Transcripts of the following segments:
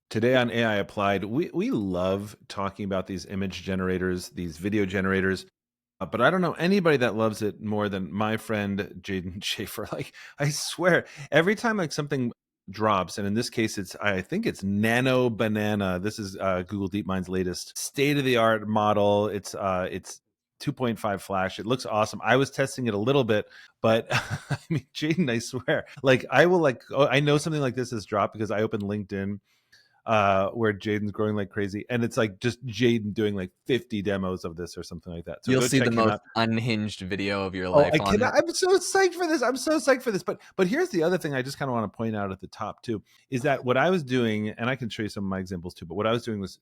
Today on AI Applied, we love talking about these image generators, these video generators, but I don't know anybody that loves it more than my friend Jayden Schaefer. Like, I swear, every time like something drops, and in this case, I think it's Nano Banana. This is Google DeepMind's latest state of the art model. It's 2.5 flash. It looks awesome. I was testing it a little bit, but I mean, Jayden, I swear, like I will like, oh, I know something like this has dropped because I opened LinkedIn where Jayden's growing like crazy, and it's like just Jayden doing like 50 demos of this or something like that. So You'll go see the check him most out. unhinged video of your Oh, life I on cannot! it. I'm so psyched for this. I'm so psyched for this. But here's the other thing I just kind of want to point out at the top too is that what I was doing, and I can show you some of my examples too. But what I was doing was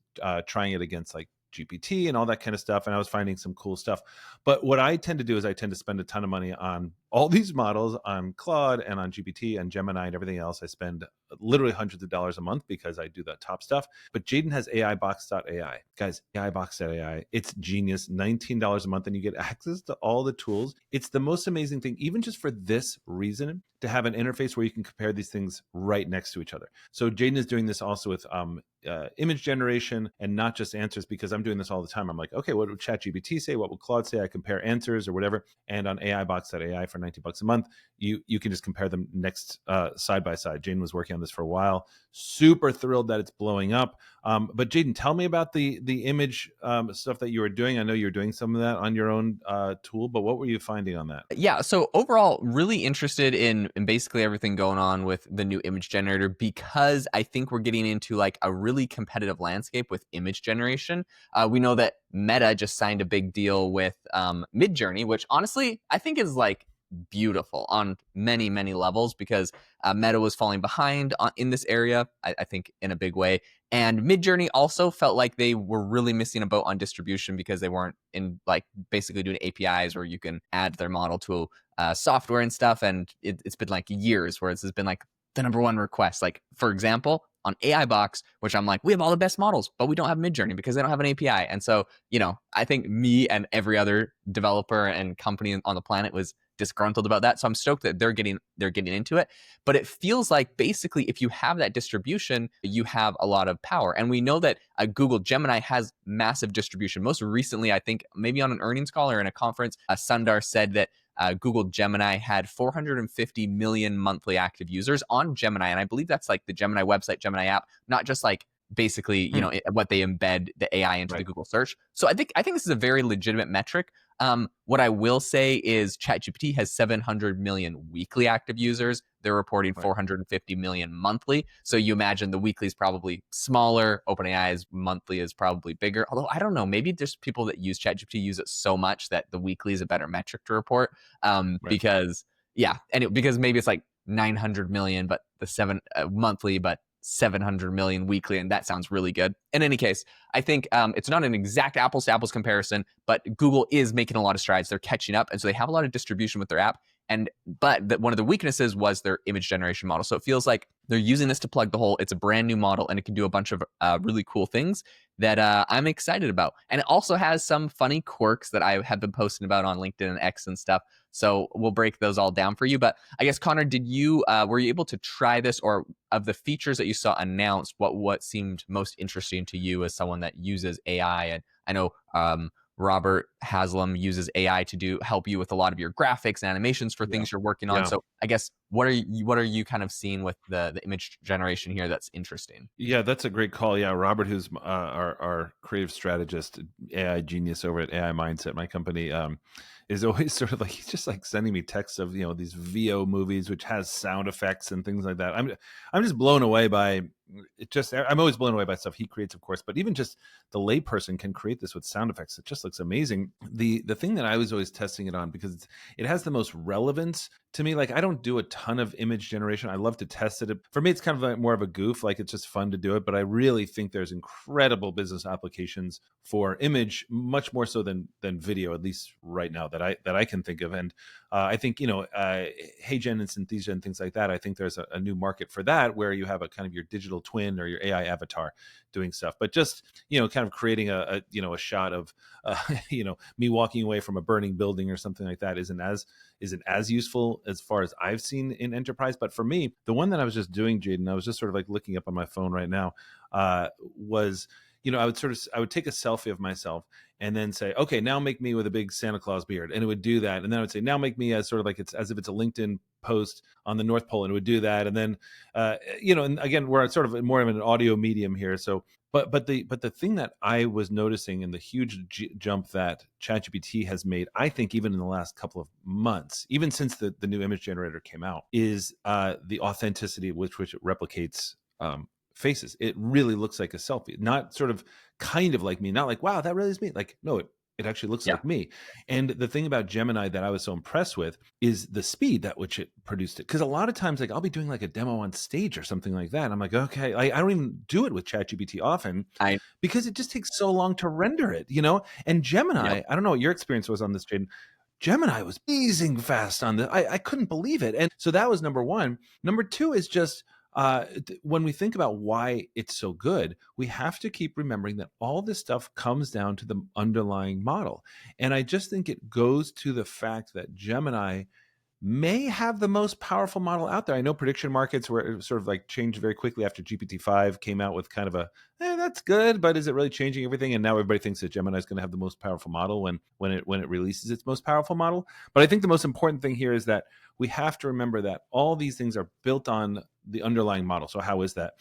trying it against like GPT and all that kind of stuff, and I was finding some cool stuff. But what I tend to do is I tend to spend a ton of money on all these models, on Claude and on GPT and Gemini and everything else. I spend literally hundreds of dollars a month because I do that top stuff. But Jayden has AIbox.ai. Guys, AIbox.ai, it's genius. $19 a month, and you get access to all the tools. It's the most amazing thing, even just for this reason, to have an interface where you can compare these things right next to each other. So Jayden is doing this also with image generation and not just answers, because I'm doing this all the time. I'm like, okay, what would ChatGPT say? What would Claude say? I compare answers or whatever. And on AIbox.ai for $19 a month, you can just compare them next side by side. Jayden was working on this for a while. Super thrilled that it's blowing up. But Jayden, tell me about the image stuff that you were doing. I know you're doing some of that on your own tool, but what were you finding on that? Yeah, so overall, really interested in basically everything going on with the new image generator, because I think we're getting into like a really competitive landscape with image generation. We know that Meta just signed a big deal with Midjourney, which honestly I think is like beautiful on many many levels, because Meta was falling behind in this area, I think in a big way. And Midjourney also felt like they were really missing a boat on distribution, because they weren't in like basically doing APIs where you can add their model to software and stuff. And it's been like years where it's been like the number one request. Like for example, on AI Box, which I'm like, we have all the best models, but we don't have Midjourney because they don't have an API. And so, I think me and every other developer and company on the planet was disgruntled about that. So I'm stoked that they're getting into it. But it feels like basically if you have that distribution, you have a lot of power. And we know that Google Gemini has massive distribution. Most recently, I think maybe on an earnings call or in a conference, Sundar said that Google Gemini had 450 million monthly active users on Gemini. And I believe that's like the Gemini website, Gemini app, not just like basically, what they embed the AI into the Right. Google search. So I think this is a very legitimate metric. What I will say is ChatGPT has 700 million weekly active users. They're reporting Right. 450 million monthly. So you imagine the weekly is probably smaller. OpenAI's monthly is probably bigger. Although I don't know, maybe there's people that use ChatGPT use it so much that the weekly is a better metric to report. Right. Because yeah, and because maybe it's like 900 million, but the monthly, but 700 million weekly, and that sounds really good. In any case, I think it's not an exact apples to apples comparison, but Google is making a lot of strides. They're catching up, and so they have a lot of distribution with their app. But one of the weaknesses was their image generation model. So it feels like they're using this to plug the hole. It's a brand new model, and it can do a bunch of really cool things that I'm excited about. And it also has some funny quirks that I have been posting about on LinkedIn and X and stuff. So we'll break those all down for you. But I guess, Connor, were you able to try this, or of the features that you saw announced, what seemed most interesting to you as someone that uses AI? And I know Robert Haslam uses AI to help you with a lot of your graphics and animations for Yeah. things you're working on. Yeah. So I guess what are you kind of seeing with the image generation here that's interesting? Yeah, that's a great call. Yeah, Robert, who's our creative strategist, AI genius over at AI Mindset, my company, is always sort of like he's just like sending me texts of these VO movies which has sound effects and things like that. I'm just blown away by it. I'm always blown away by stuff he creates, of course, but even just the layperson can create this with sound effects. It just looks amazing. The thing that I was always testing it on, because it has the most relevance to me. Like, I don't do a ton of image generation. I love to test it. For me, it's kind of more of a goof. Like, it's just fun to do it. But I really think there's incredible business applications for image, much more so than video, at least right now that I can think of. And I think HeyGen and Synthesia and things like that. I think there's a new market for that, where you have a kind of your digital twin or your AI avatar doing stuff. But just kind of creating a shot of me walking away from a burning building or something like that isn't as useful as far as I've seen in enterprise. But for me, the one that I was just doing, Jayden, I was just sort of like looking up on my phone right now, was, I would take a selfie of myself and then say, okay, now make me with a big Santa Claus beard. And it would do that. And then I would say, now make me as sort of like, it's as if it's a LinkedIn post on the North Pole, and it would do that. And then, and again, we're sort of more of an audio medium here. So, but the thing that I was noticing in the huge jump that ChatGPT has made, I think even in the last couple of months, even since the new image generator came out, is the authenticity with which it replicates faces. It really looks like a selfie, not sort of kind of like me, not like, wow, that really is me. Like, no, it actually looks like me. And the thing about Gemini that I was so impressed with is the speed at which it produced it. Because a lot of times, like, I'll be doing like a demo on stage or something like that. I'm like, okay, I don't even do it with ChatGPT often because it just takes so long to render it, And Gemini, I don't know what your experience was on this, Jayden. Gemini was amazing fast on this. I couldn't believe it. And so that was number one. Number two is just, when we think about why it's so good, we have to keep remembering that all this stuff comes down to the underlying model. And I just think it goes to the fact that Gemini may have the most powerful model out there. I know prediction markets were sort of like changed very quickly after GPT-5 came out with kind of a, that's good, but is it really changing everything? And now everybody thinks that Gemini is going to have the most powerful model when it releases its most powerful model. But I think the most important thing here is that we have to remember that all these things are built on the underlying model. So how is that?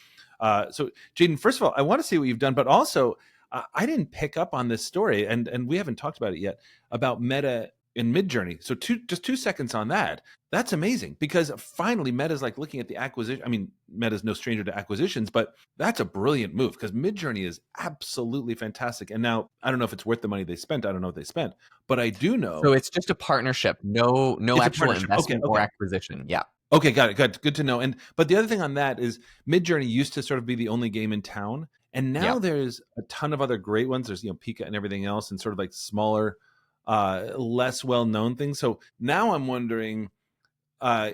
So Jayden, first of all, I want to see what you've done, but also I didn't pick up on this story, and we haven't talked about it yet, about Meta in Midjourney. So just 2 seconds on that. That's amazing, because finally Meta's like looking at the acquisition. I mean, Meta's no stranger to acquisitions, but that's a brilliant move because Midjourney is absolutely fantastic. And now I don't know if it's worth the money they spent. I don't know what they spent, but I do know. So it's just a partnership. No actual investment or acquisition. Yeah. Okay, got it. Good to know. But the other thing on that is Midjourney used to sort of be the only game in town, and now there's a ton of other great ones. There's Pika and everything else, and sort of like smaller, less well-known things. So now I'm wondering,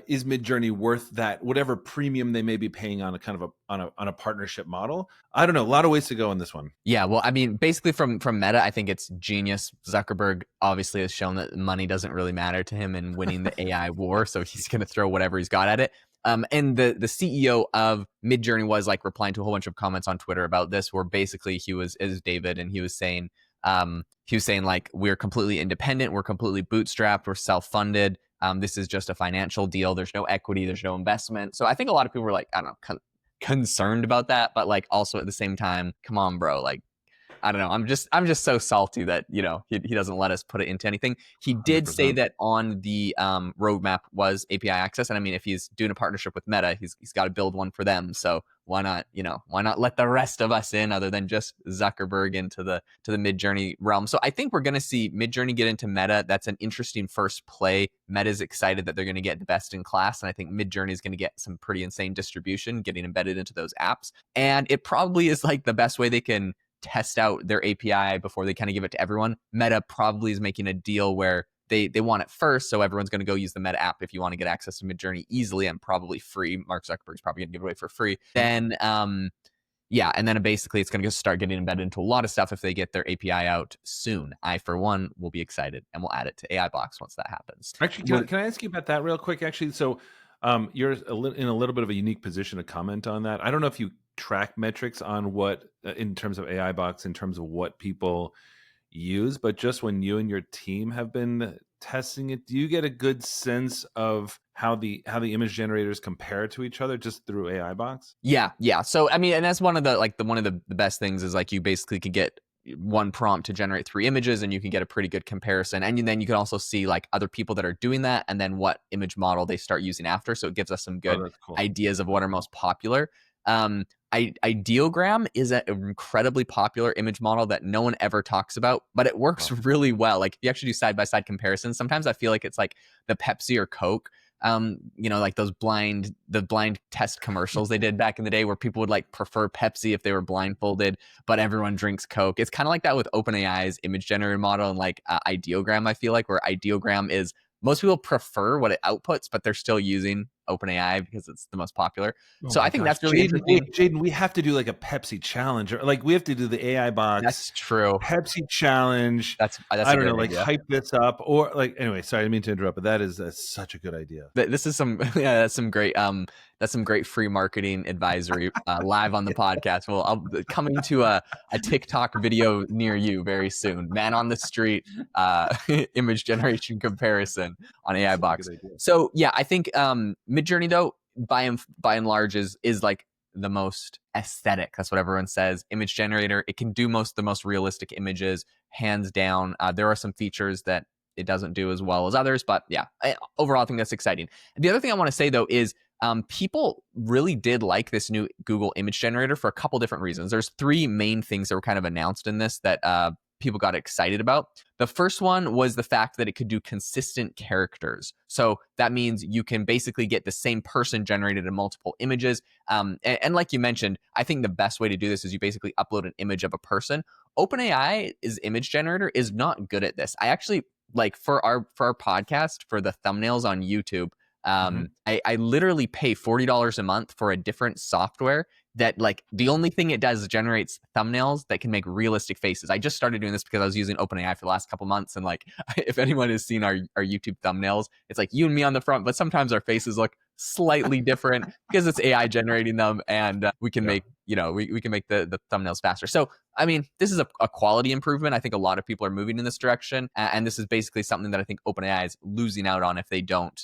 is Midjourney worth that whatever premium they may be paying on a kind of on a partnership model? I don't know. A lot of ways to go on this one. Yeah, well, I mean, basically from Meta, I think it's genius. Zuckerberg obviously has shown that money doesn't really matter to him in winning the AI war, so he's going to throw whatever he's got at it. And the CEO of Midjourney was like replying to a whole bunch of comments on Twitter about this, where basically he was David, and he was saying like, we're completely independent, we're completely bootstrapped, we're self-funded. This is just a financial deal. There's no equity, there's no investment. So I think a lot of people were like, I don't know, concerned about that, but like also at the same time, come on, bro, like, I don't know. I'm just so salty that he doesn't let us put it into anything. He did 100%. Say that on the roadmap was API access, and I mean, if he's doing a partnership with Meta, he's got to build one for them. So why not let the rest of us in, other than just Zuckerberg, into the Midjourney realm? So I think we're going to see Midjourney get into Meta. That's an interesting first play. Meta's excited that they're going to get the best in class, and I think Midjourney is going to get some pretty insane distribution, getting embedded into those apps. And it probably is like the best way they can test out their API before they kind of give it to everyone. Meta probably is making a deal where they want it first, so everyone's going to go use the Meta app if you want to get access to Midjourney easily and probably free. Mark Zuckerberg's probably going to give it away for free. Then and then basically it's going to start getting embedded into a lot of stuff if they get their API out soon. I, for one, will be excited, and we'll add it to AI Box once that happens. Actually, can I ask you about that real quick? Actually, so you're in a little bit of a unique position to comment on that. I don't know if you track metrics on what, in terms of AI Box, in terms of what people use, but just when you and your team have been testing it, do you get a good sense of how the image generators compare to each other just through AI Box? Yeah. So I mean, and that's one of the best things is like you basically could get one prompt to generate 3 images, and you can get a pretty good comparison. And then you can also see like other people that are doing that, and then what image model they start using after. So it gives us some good ideas of what are most popular. Ideogram is an incredibly popular image model that no one ever talks about, but it works really well. Like, if you actually do side-by-side comparisons, sometimes I feel like it's like the Pepsi or Coke, like those blind test commercials they did back in the day, where people would like prefer Pepsi if they were blindfolded, but everyone drinks Coke. It's kind of like that with OpenAI's image generator model and like Ideogram. I feel like where Ideogram is, most people prefer what it outputs, but they're still using OpenAI because it's the most popular. Oh So my I think gosh, that's really interesting. Jayden, we have to do like a Pepsi challenge, or like we have to do the AI box That's true. Pepsi challenge. That's I a don't know, great like idea. hype this up, or like anyway. Sorry, I didn't mean to interrupt, but that's such a good idea. This is some that's some great free marketing advisory live on the podcast. Well, I'll coming to a TikTok video near you very soon. Man on the street image generation comparison on AI Such a box. good idea. So yeah, I think Midjourney though by and large is like the most aesthetic. That's what everyone says. Image generator. It can do the most realistic images, hands down. There are some features that it doesn't do as well as others, but yeah, overall I think that's exciting. The other thing I want to say though is people really did like this new Google image generator for a couple different reasons. There's three main things that were kind of announced in this that people got excited about. The first one was the fact that it could do consistent characters. So that means you can basically get the same person generated in multiple images. And like you mentioned, I think the best way to do this is you basically upload an image of a person. OpenAI's image generator is not good at this. I actually like for our podcast for the thumbnails on YouTube. I literally pay $40 a month for a different software that like the only thing it does is generates thumbnails that can make realistic faces. I just started doing this because I was using OpenAI for the last couple months, and like if anyone has seen our YouTube thumbnails, it's like you and me on the front, but sometimes our faces look slightly different because it's AI generating them, and we can make we can make the thumbnails faster. So I mean, this is a quality improvement. I think a lot of people are moving in this direction, and this is basically something that I think OpenAI is losing out on if they don't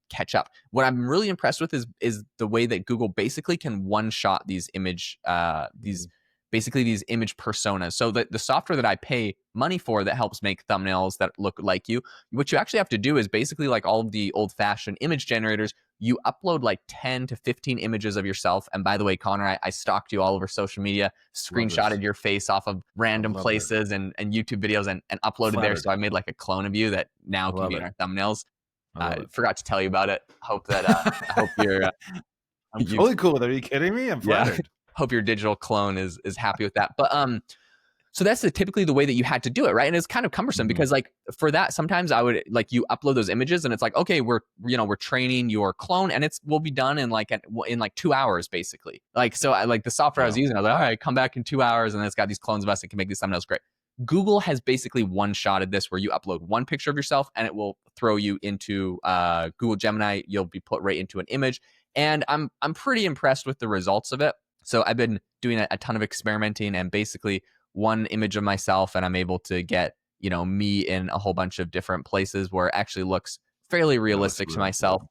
catch up. What I'm really impressed with is the way that Google basically can one shot these image these image personas. So the software that I pay money for that helps make thumbnails that look like you, what you actually have to do is basically like all of the old-fashioned image generators, you upload like 10 to 15 images of yourself. And by the way, Conor, I stalked you all over social media, screenshotted your face off of random places and YouTube videos and uploaded there. So I made like a clone of you that now can be in our thumbnails. Forgot to tell you about it. Hope that I hope you're I'm totally cool with it. Are you kidding me? I'm flattered. Hope your digital clone is happy with that. But so that's typically the way that you had to do it, right? And it's kind of cumbersome because like for that, sometimes I would like you upload those images and it's like, okay, we're training your clone and will be done in like 2 hours basically. Like so I like the software I was using, I was like, all right, come back in 2 hours, and then it's got these clones of us that can make these thumbnails great. Google has basically one-shotted this where you upload one picture of yourself and it will throw you into Google Gemini. You'll be put right into an image. And I'm pretty impressed with the results of it. So I've been doing a ton of experimenting and basically one image of myself, and I'm able to get, me in a whole bunch of different places where it actually looks fairly realistic to myself.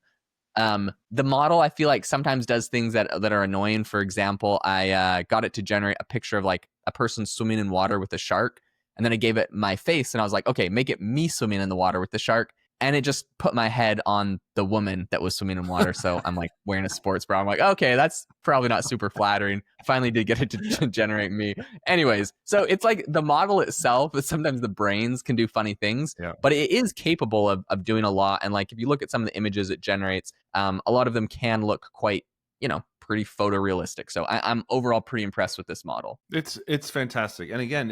Cool. The model, I feel like sometimes does things that are annoying. For example, I got it to generate a picture of like a person swimming in water with a shark. And then I gave it my face and I was like, okay, make it me swimming in the water with the shark. And it just put my head on the woman that was swimming in water. So I'm like wearing a sports bra. I'm like, okay, that's probably not super flattering. I finally did get it to generate me. Anyways, so it's like the model itself, but sometimes the brains can do funny things, but it is capable of doing a lot. And like, if you look at some of the images it generates, a lot of them can look quite, pretty photorealistic. So I'm overall pretty impressed with this model. It's fantastic. And again,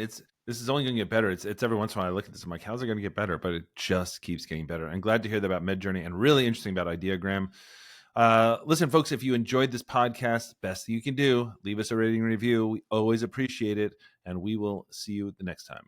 this is only going to get better. It's every once in a while I look at this, I'm like, how's it going to get better? But it just keeps getting better. I'm glad to hear that about Midjourney, and really interesting about Ideogram. Listen, folks, if you enjoyed this podcast, best thing you can do, leave us a rating and review. We always appreciate it, and we will see you the next time.